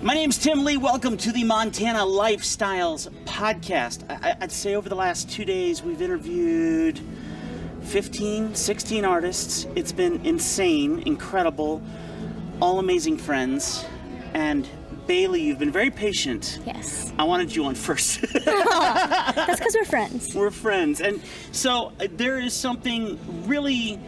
My name's Tim Lee. Welcome to the Montana Lifestyles Podcast. I'd say over the last 2 days, we've interviewed 15, 16 artists. It's been insane, incredible, all amazing friends. And Bailey, you've been very patient. Yes. I wanted you on first. That's because we're friends. We're friends. And so there is something really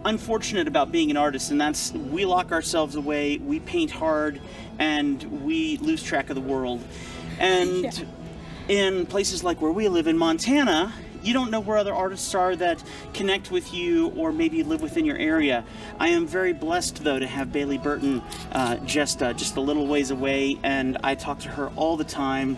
unfortunate about being an artist, and that's we lock ourselves away, we paint hard, and we lose track of the world. And in places like where we live in Montana, you don't know where other artists are that connect with you or maybe live within your area. I am very blessed, though, to have Bailey Burton just a little ways away, and I talk to her all the time.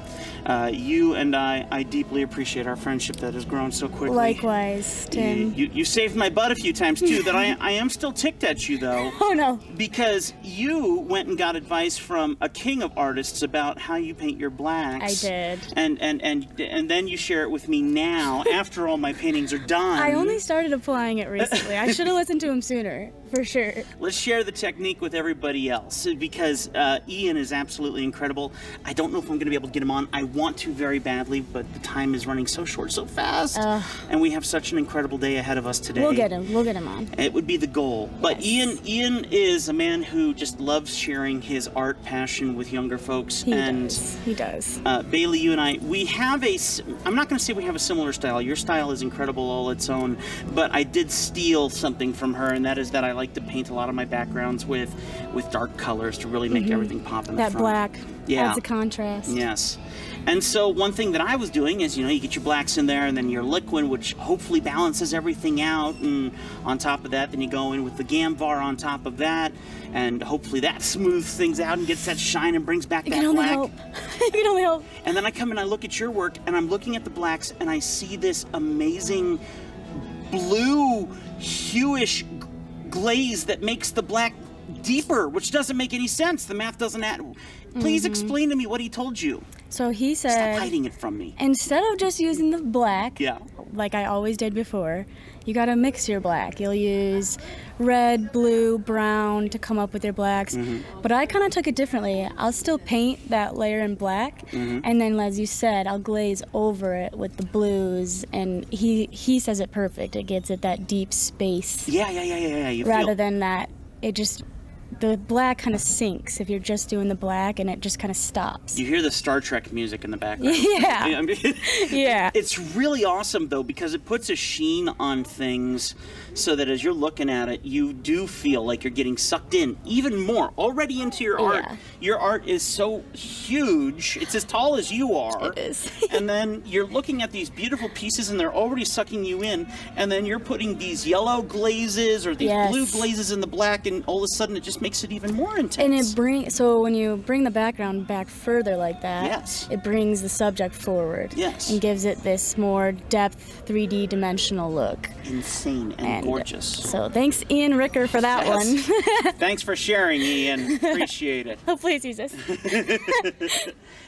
You and I deeply appreciate our friendship that has grown so quickly. Likewise, Tim. You saved my butt a few times, too, that I am still ticked at you, though. Oh, no. Because you went and got advice from a king of artists about how you paint your blacks. I did. And then you share it with me now, after all my paintings are done. I only started applying it recently. I should have listened to him sooner, for sure. Let's share the technique with everybody else, because Ian is absolutely incredible. I don't know if I'm going to be able to get him on. I want to very badly, but the time is running so short, so fast. And we have such an incredible day ahead of us today. We'll get him on. It would be the goal. But Yes. Ian is a man who just loves sharing his art passion with younger folks. He does. Bailey, you and I, we have I'm not going to say we have a similar style. Your style is incredible all its own, but I did steal something from her, and that is that I like to paint a lot of my backgrounds with dark colors to really make everything pop in the front. That black adds a contrast. Yes. And so one thing that I was doing is, you get your blacks in there and then your liquid, which hopefully balances everything out. And on top of that, then you go in with the Gamvar on top of that. And hopefully that smooths things out and gets that shine and brings back that black. You can only hope. And then I come and I look at your work and I'm looking at the blacks and I see this amazing blue, hueish glaze that makes the black deeper, which doesn't make any sense. The math doesn't add. Please explain to me what he told you. So he said, stop hiding it from me. Instead of just using the black, Yeah. like I always did before, you gotta mix your black. You'll use red, blue, brown to come up with your blacks. But I kind of took it differently. I'll still paint that layer in black, and then, as you said, I'll glaze over it with the blues. And he says it perfect. It gets it that deep space. Yeah. Rather than that, the black kind of sinks if you're just doing the black, and it just kind of stops. You hear the Star Trek music in the background. Yeah. Yeah. It's really awesome, though, because it puts a sheen on things so that as you're looking at it, you do feel like you're getting sucked in even more already into your art. Yeah. Your art is so huge. It's as tall as you are. It is. And then you're looking at these beautiful pieces, and they're already sucking you in. And then you're putting these yellow glazes or these blue glazes in the black, and all of a sudden it just makes it even more intense. And so when you bring the background back further like that, Yes. it brings the subject forward. Yes. And gives it this more depth, 3D dimensional look. Insane and gorgeous. So thanks, Ian Ricker, for that one. Thanks for sharing, Ian. Appreciate it. Hopefully he sees this.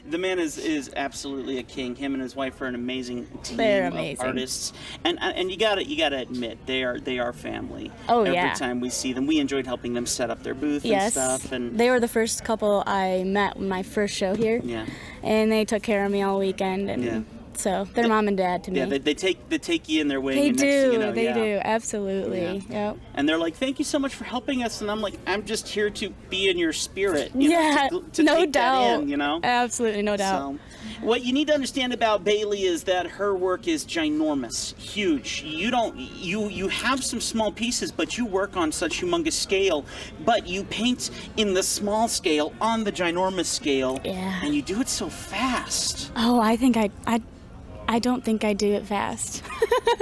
The man is absolutely a king. Him and his wife are an amazing team of artists, and you gotta admit they are family. Oh, Every yeah. time we see them, we enjoyed helping them set up their booth and stuff. And they were the first couple I met when my first show here. Yeah. And they took care of me all weekend, and so they're mom and dad to me. Yeah, they take you in their way. They and do. Next thing you know, They do. Absolutely. Yeah. Yep. And they're like, "Thank you so much for helping us." And I'm like, "I'm just here to be in your spirit." To no take doubt. that in, Absolutely, no doubt. So, what you need to understand about Bailey is that her work is ginormous, huge. You have some small pieces, but you work on such humongous scale. But you paint in the small scale on the ginormous scale, and you do it so fast. Oh, I don't think I do it fast.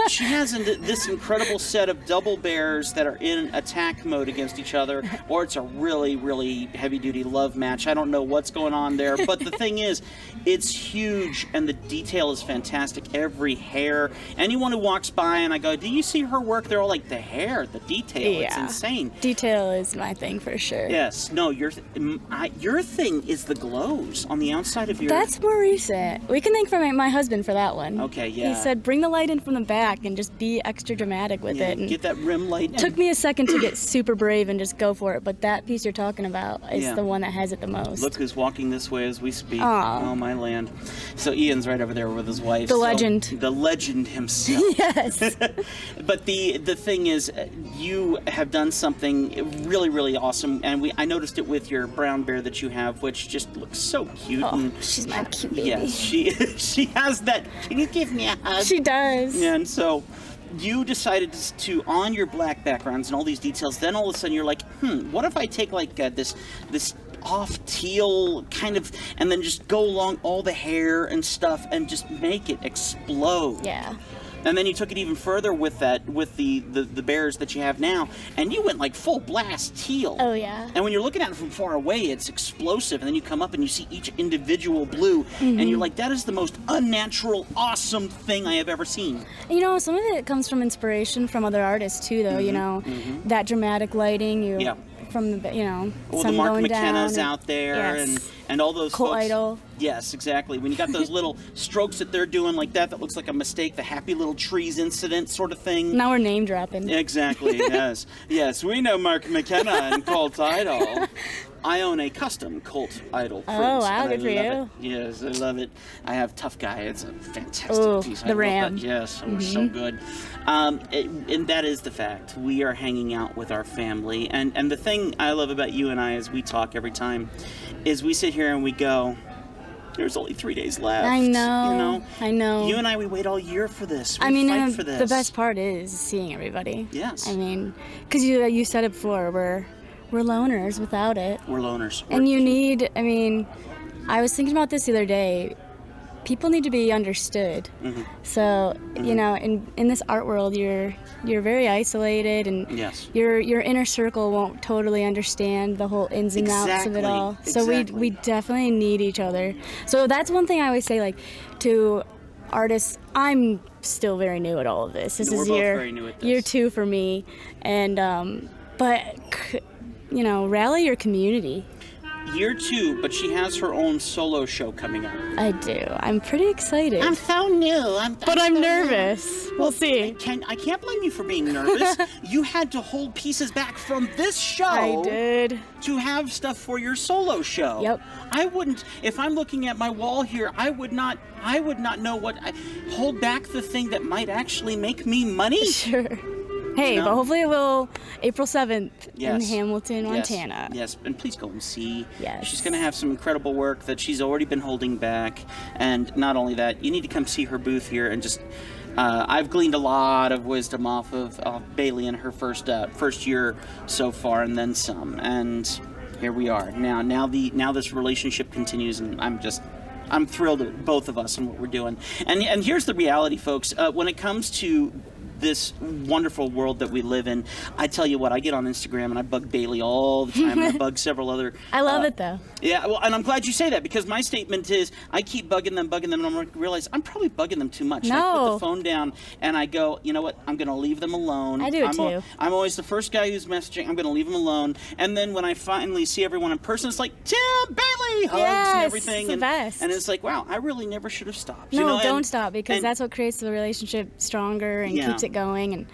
She has this incredible set of double bears that are in attack mode against each other, or it's a really, really heavy-duty love match. I don't know what's going on there, but the thing is, it's huge, and the detail is fantastic. Every hair. Anyone who walks by and I go, "Do you see her work?" They're all like, "The hair, the detail, it's insane." Detail is my thing for sure. Yes. No, your thing is the glows on the outside of your... That's more recent. We can thank my husband for that that one. Okay, yeah. He said, bring the light in from the back and just be extra dramatic with it. And get that rim light in. it took me a second to get super brave and just go for it, but that piece you're talking about is the one that has it the most. Look who's walking this way as we speak. Aww. Oh, my land. So Ian's right over there with his wife. The legend. The legend himself. Yes. But the thing is, you have done something really, really awesome, and I noticed it with your brown bear that you have, which just looks so cute. Oh, and she's my cute baby. Yes, she has that. Can you give me a hug? She does. And so you decided to, on your black backgrounds and all these details, then all of a sudden you're like, what if I take like this off teal kind of, and then just go along all the hair and stuff and just make it explode. Yeah. And then you took it even further with the bears that you have now, and you went like full blast teal. Oh, yeah. And when you're looking at it from far away, it's explosive, and then you come up and you see each individual blue, and you're like, that is the most unnatural, awesome thing I have ever seen. You know, some of it comes from inspiration from other artists too, though. You know, that dramatic lighting. From the well, sun the Mark going McKenna's down, out there, yes. and all those Cult folks. Idol. Yes, exactly. When you got those little strokes that they're doing like that looks like a mistake, the Happy Little Trees incident sort of thing. Now we're name dropping. Exactly. Yes. Yes, we know Mark McKenna and Cult Idol. I own a custom Cult Idol print. Oh, wow, good for you. Yes, I love it. I have Tough Guy. It's a fantastic piece. The Ram. Yes, it was so good. And that is the fact. We are hanging out with our family. And the thing I love about you and I as we talk every time is we sit here and we go, there's only 3 days left. I know. You know? I know. You and I, we wait all year for this. We I mean, fight for this. the best part is seeing everybody. Yes. I mean, because you said it before, we're loners without it. We're loners. And you need, I mean, I was thinking about this the other day. People need to be understood. So, you know, in this art world, you're very isolated, and your inner circle won't totally understand the whole ins and outs of it all. So we definitely need each other. So that's one thing I always say, like, to artists. I'm still very new at all of this. This is year 2 for me, and but you know, rally your community. Year 2, but she has her own solo show coming up. I do. I'm pretty excited. I'm so new. But I'm nervous. We'll see. I can't blame you for being nervous. You had to hold pieces back from this show. I did. To have stuff for your solo show. Yep. I wouldn't. If I'm looking at my wall here, I would not know what. Hold back the thing that might actually make me money. Sure. Hey, but hopefully it will. April 7th in Hamilton, Montana. Yes, and please go and see. Yes. She's going to have some incredible work that she's already been holding back. And not only that, you need to come see her booth here and just... I've gleaned a lot of wisdom off of Bailey in her first year so far, and then some. And here we are. Now this relationship continues, and I'm thrilled at both of us and what we're doing. And here's the reality, folks. When it comes to this wonderful world that we live in, I tell you what, I get on Instagram and I bug Bailey all the time, and I bug several other... I love it, though. Yeah, well, and I'm glad you say that, because my statement is, I keep bugging them, and I realize I'm probably bugging them too much. No. I put the phone down, and I go, you know what, I'm going to leave them alone. I do it, too. I'm always the first guy who's messaging, I'm going to leave them alone, and then when I finally see everyone in person, it's like, Tim, Bailey, hugs and everything. It's the best. And it's like, wow, I really never should have stopped. No, you know? don't stop, because that's what creates the relationship stronger and keeps it going. And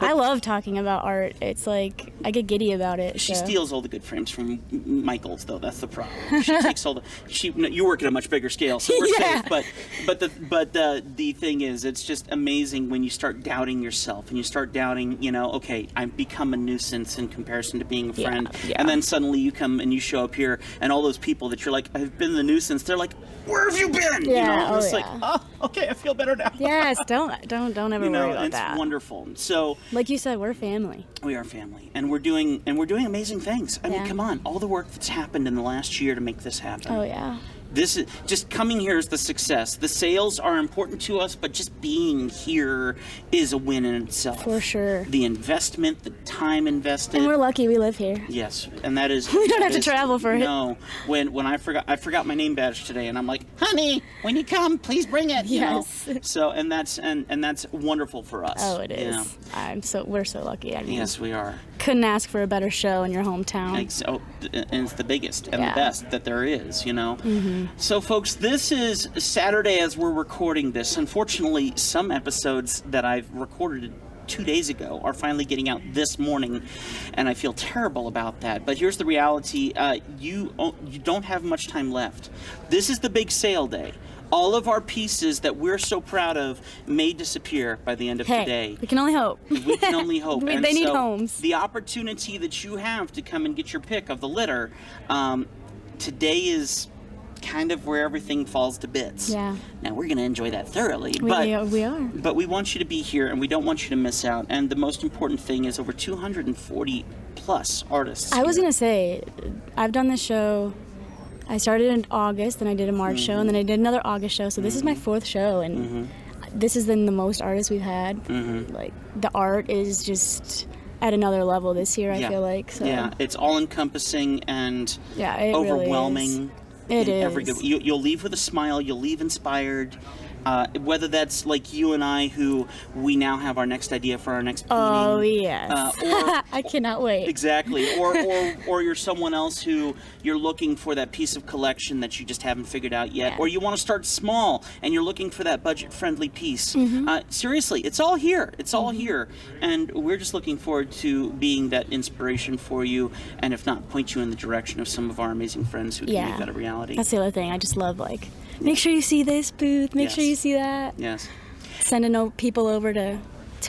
I love talking about art. It's like, I get giddy about it. She steals all the good frames from Michael's, though. That's the problem. She takes all the... you work at a much bigger scale, so we're safe. But the thing is, it's just amazing when you start doubting yourself and you start doubting, you know, okay, I've become a nuisance in comparison to being a friend. Yeah. And then suddenly you come and you show up here, and all those people that you're like, I've been the nuisance, they're like, where have you been? Yeah, you know? And it's like, oh, okay, I feel better now. Yes, don't ever worry about that. It's wonderful. So, like you said, we're family. We are family, and we're doing amazing things. I mean, come on, all the work that's happened in the last year to make this happen. Oh yeah. This is just coming here is the success. The sales are important to us, but just being here is a win in itself. For sure. The investment, the time invested. And we're lucky we live here. Yes, and that is. We don't have to travel for it. No, when I forgot my name badge today, and I'm like, honey, when you come, please bring it. Yes. You know? So that's wonderful for us. Oh, it is. You know? We're so lucky. I mean, yes, we are. couldn't ask for a better show in your hometown. And it's the biggest and the Yeah. best that there is, you know. So, folks, this is Saturday as we're recording this. Unfortunately, some episodes that I've recorded 2 days ago are finally getting out this morning, and I feel terrible about that. But here's the reality. You don't have much time left. This is the big sale day. All of our pieces that we're so proud of may disappear by the end of today. We can only hope. We can only hope. They need homes. The opportunity that you have to come and get your pick of the litter, today is kind of where everything falls to bits. Yeah. Now, we're going to enjoy that thoroughly. We are. But we want you to be here, and we don't want you to miss out. And the most important thing is over 240 plus artists. I was going to say, I've done this show. I started in August, then I did a March show, and then I did another August show. So this is my 4th show, and this is then the most artists we've had. Like, the art is just at another level this year, I feel like. So. Yeah, it's all-encompassing and it overwhelming. Really is. It is. Every good, you'll leave with a smile. You'll leave inspired. Whether that's like you and I, who we now have our next idea for our next painting. Oh yes. Or, I cannot wait. Exactly. Or you're someone else who you're looking for that piece of collection that you just haven't figured out yet. Yeah. Or you want to start small and you're looking for that budget-friendly piece. Seriously, it's all here. It's all here. And we're just looking forward to being that inspiration for you, and if not, point you in the direction of some of our amazing friends who can make that a reality. That's the other thing. I just love, like, make sure you see this booth. Make sure you see that. Yes. Sending people over to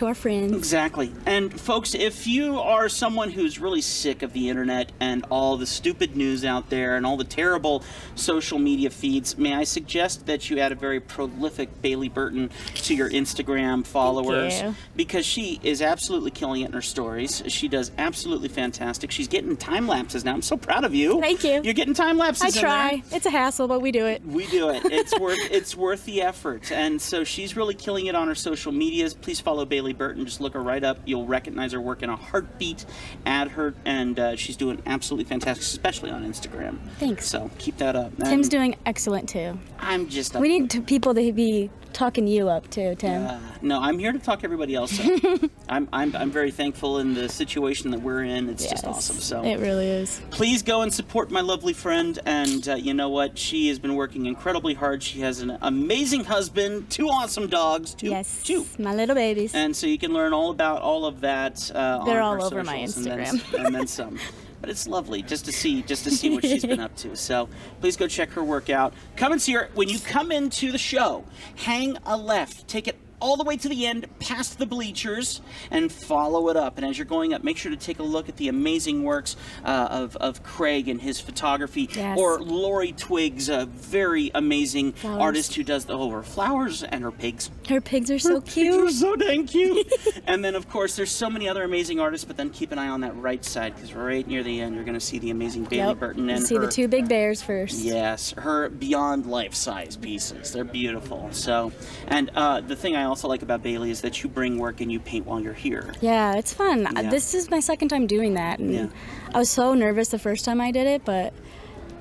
our friends. Exactly. And folks, if you are someone who's really sick of the internet and all the stupid news out there and all the terrible social media feeds, may I suggest that you add a very prolific Bailey Burton to your Instagram followers. Thank you. Because she is absolutely killing it in her stories. She does absolutely fantastic. She's getting time lapses now. I'm so proud of you. Thank you. You're getting time lapses. I try. It's a hassle, but we do it. We do it. It's worth the effort. And so she's really killing it on her social medias. Please follow Bailey Burton. Just look her right up. You'll recognize her work in a heartbeat. Add her, and she's doing absolutely fantastic, especially on Instagram. Thanks. So keep that up. Tim's doing excellent too. I'm just. We need people to be talking you up too, Tim. No, I'm here to talk everybody else up. I'm very thankful in the situation that we're in. It's just awesome. So it really is. Please go and support my lovely friend. And you know what? She has been working incredibly hard. She has an amazing husband, 2 awesome dogs. Two. My little babies. And so you can learn all about all of that. They're on all her over my socials, Instagram. and then some. But it's lovely just to see what she's been up to. So please go check her work out. Come and see her. When you come into the show, hang a left. Take it all the way to the end, past the bleachers, and follow it up. And as you're going up, make sure to take a look at the amazing works of Craig and his photography, or Lori Twiggs, a very amazing artist who does her flowers and her pigs. Her pigs are so cute. They're so dang cute. And then, of course, there's so many other amazing artists, but then keep an eye on that right side, because right near the end, you're going to see the amazing Bailey Burton. And see the 2 big bears first. Yes, her beyond life-size pieces. They're beautiful. So, and the thing I also like about Bailey is that you bring work and you paint while you're here. Yeah, it's fun. This is my 2nd time doing that, and I was so nervous the first time I did it, but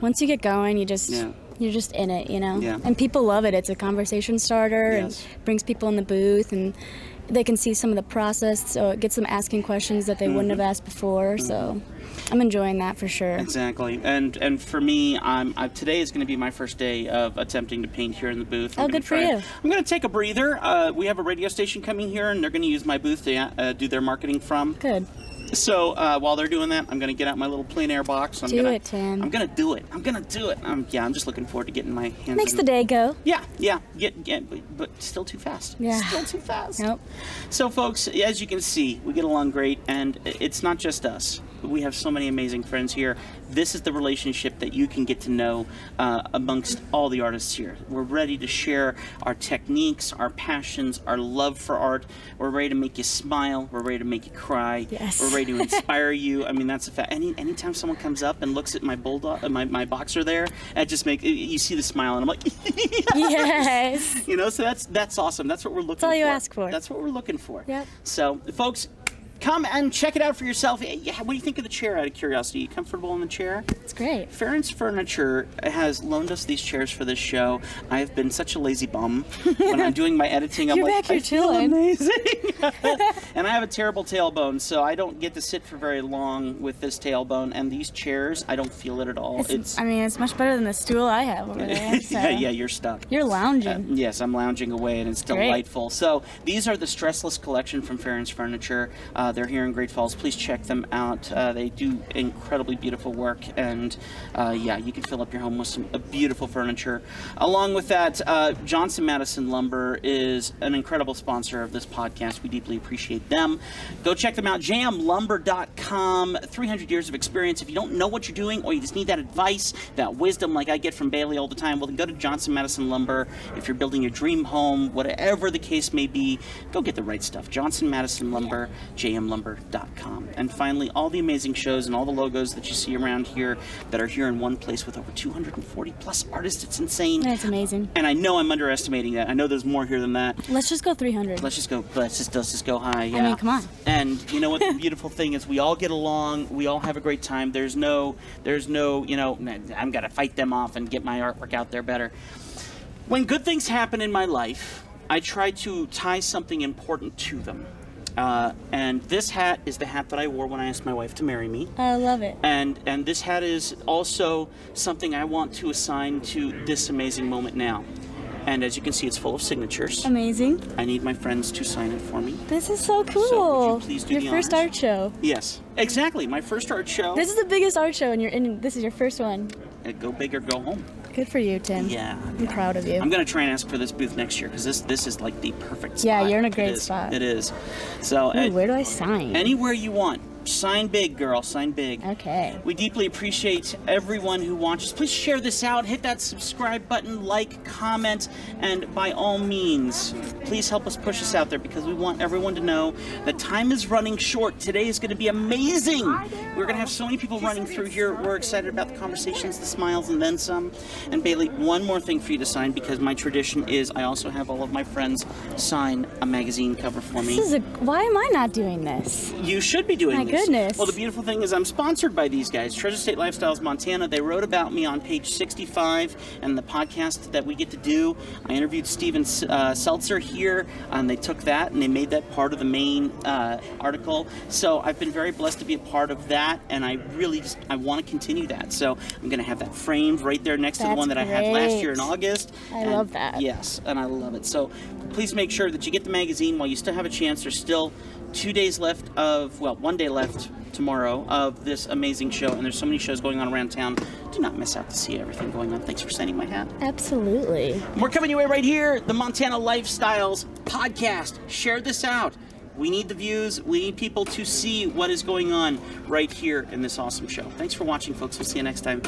once you get going, you're just in it, you know. And people love it. It's a conversation starter and brings people in the booth, and they can see some of the process, so it gets them asking questions that they wouldn't have asked before. So I'm enjoying that for sure. Exactly. And for me, today is going to be my first day of attempting to paint here in the booth. Good for you. I'm going to take a breather. We have a radio station coming here, and they're going to use my booth to do their marketing from. Good. So while they're doing that, I'm going to get out my little plein air box. Do it, Tim. I'm going to do it. I'm just looking forward to getting my hands. Makes the day go. Yeah. But still too fast. Yeah. Still too fast. Nope. So, folks, as you can see, we get along great, and it's not just us. We have so many amazing friends here. This is the relationship that you can get to know amongst all the artists here. We're ready to share our techniques, our passions, our love for art. We're ready to make you smile. We're ready to make you cry. Yes. We're ready to inspire you. I mean, that's a fact. Anytime someone comes up and looks at my bulldog, my boxer there, it just makes you see the smile, and I'm like, yes. You know, so that's awesome. That's what we're looking for. That's all you ask for. That's what we're looking for. Yep. So, folks, come and check it out for yourself. Yeah, what do you think of the chair, out of curiosity? You comfortable in the chair? It's great. Ferrins Furniture has loaned us these chairs for this show. I have been such a lazy bum. When I'm doing my editing, I'm You're like, back here I feel chilling. amazing. And I have a terrible tailbone, so I don't get to sit for very long with this tailbone. And these chairs, I don't feel it at all. It's much better than the stool I have over there. So. yeah, you're stuck. You're lounging. Yes, I'm lounging away, and it's Great. delightful. So these are the Stressless Collection from Ferrins Furniture. They're here in Great Falls. Please check them out. They do incredibly beautiful work, and yeah, you can fill up your home with some beautiful furniture. Along with that, Johnson Madison Lumber is an incredible sponsor of this podcast. We deeply appreciate them. Go check them out, jamlumber.com. 300 years of experience. If you don't know what you're doing, or you just need that advice, that wisdom like I get from Bailey all the time, well, then go to Johnson Madison Lumber. If you're building your dream home, whatever the case may be, go get the right stuff. Johnson Madison Lumber, jmlumber.com. And finally, all the amazing shows and all the logos that you see around here that are here in one place with over 240 plus artists. It's insane. That's amazing. And I know I'm underestimating that. I know there's more here than that. Let's just go 300. Let's just go high. Yeah. I mean, come on. And you know what the beautiful thing is? We all get along. We all have a great time. There's no, you know, I'm gonna fight them off and get my artwork out there better. When good things happen in my life, I try to tie something important to them. And this hat is the hat that I wore when I asked my wife to marry me. I love it. And this hat is also something I want to assign to this amazing moment now. And as you can see, it's full of signatures. Amazing. I need my friends to sign it for me. This is so cool. So would you please do your the first honors? art show. Yes, exactly. My first art show. This is the biggest art show, and this is your first one. Go big or go home. Good for you, Tim. Yeah. I'm proud of you. I'm gonna try and ask for this booth next year because this is like the perfect spot. Yeah, you're in a great It is. spot. It is. So Ooh, where do I sign? anywhere you want. Sign big, girl. Sign big. Okay. We deeply appreciate everyone who watches. Please share this out. Hit that subscribe button, like, comment, and by all means, please help us push this out there because we want everyone to know that time is running short. Today is going to be amazing. We're going to have so many people running through here. We're excited about the conversations, the smiles, and then some. And Bailey, one more thing for you to sign because my tradition is I also have all of my friends sign a magazine cover for me. Why am I not doing this? You should be doing My this. goodness. Well, the beautiful thing is I'm sponsored by these guys, Treasure State Lifestyles Montana. They wrote about me on page 65 and the podcast that we get to do. I interviewed Steven Seltzer here, and they took that and they made that part of the main article. So I've been very blessed to be a part of that, and I really I want to continue that. So I'm going to have that framed right there next to the one that I had last year in August. I love that. Yes, and I love it. So please make sure that you get the magazine while you still have a chance. There's still 2 days left of, well, 1 day left tomorrow of this amazing show, and there's so many shows going on around town. Do not miss out to see everything going on. Thanks for sending my hat. Absolutely. We're coming your way right here, the Montana Lifestyles podcast. Share this out. We need the views. We need people to see what is going on right here in this awesome show. Thanks for watching, folks. We'll see you next time.